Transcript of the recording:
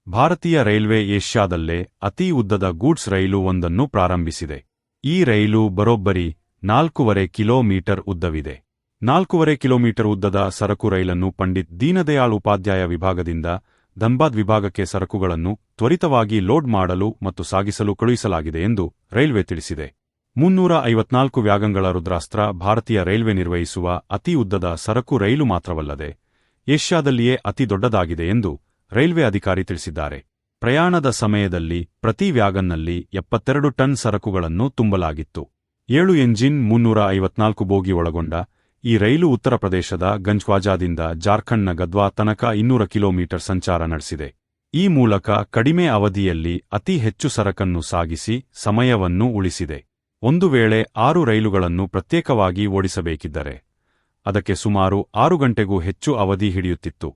ಭಾರತೀಯ ರೈಲ್ವೆ ಏಷ್ಯಾದಲ್ಲೇ ಅತಿ ಉದ್ದದ ಗೂಡ್ಸ್ ರೈಲು ಒಂದನ್ನು ಪ್ರಾರಂಭಿಸಿದೆ. ಈ ರೈಲು ಬರೋಬ್ಬರಿ 4.5 ಕಿಲೋಮೀಟರ್ ಉದ್ದವಿದೆ. 4.5 ಕಿಲೋಮೀಟರ್ ಉದ್ದದ ಸರಕು ರೈಲನ್ನು ಪಂಡಿತ್ ದೀನದಯಾಳ್ ಉಪಾಧ್ಯಾಯ ವಿಭಾಗದಿಂದ ಧನ್ಬಾದ್ ವಿಭಾಗಕ್ಕೆ ಸರಕುಗಳನ್ನು ತ್ವರಿತವಾಗಿ ಲೋಡ್ ಮಾಡಲು ಮತ್ತು ಸಾಗಿಸಲು ಕಳುಹಿಸಲಾಗಿದೆ ಎಂದು ರೈಲ್ವೆ ತಿಳಿಸಿದೆ. 354 ವ್ಯಾಗನ್ಗಳ ರುದ್ರಾಸ್ತ್ರ ಭಾರತೀಯ ರೈಲ್ವೆ ನಿರ್ವಹಿಸುವ ಅತಿ ಉದ್ದದ ಸರಕು ರೈಲು ಮಾತ್ರವಲ್ಲದೆ ಏಷ್ಯಾದಲ್ಲಿಯೇ ಅತಿ ದೊಡ್ಡದಾಗಿದೆ ಎಂದು ರೈಲ್ವೆ ಅಧಿಕಾರಿ ತಿಳಿಸಿದ್ದಾರೆ. ಪ್ರಯಾಣದ ಸಮಯದಲ್ಲಿ ಪ್ರತಿ ವ್ಯಾಗನ್ನಲ್ಲಿ 72 ಟನ್ ಸರಕುಗಳನ್ನು ತುಂಬಲಾಗಿತ್ತು. 7 ಎಂಜಿನ್ 354 ಬೋಗಿ ಒಳಗೊಂಡ ಈ ರೈಲು ಉತ್ತರ ಪ್ರದೇಶದ ಗಂಜ್ವಾಜಾದಿಂದ ಜಾರ್ಖಂಡ್ನ ಗದ್ವಾ ತನಕ 200 ಕಿಲೋಮೀಟರ್ ಸಂಚಾರ ನಡೆಸಿದೆ. ಈ ಮೂಲಕ ಕಡಿಮೆ ಅವಧಿಯಲ್ಲಿ ಅತಿ ಹೆಚ್ಚು ಸರಕನ್ನು ಸಾಗಿಸಿ ಸಮಯವನ್ನು ಉಳಿಸಿದೆ. ಒಂದು ವೇಳೆ 6 ರೈಲುಗಳನ್ನು ಪ್ರತ್ಯೇಕವಾಗಿ ಓಡಿಸಬೇಕಿದ್ದರೆ ಅದಕ್ಕೆ ಸುಮಾರು 6 ಗಂಟೆಗೂ ಹೆಚ್ಚು ಅವಧಿ ಹಿಡಿಯುತ್ತಿತ್ತು.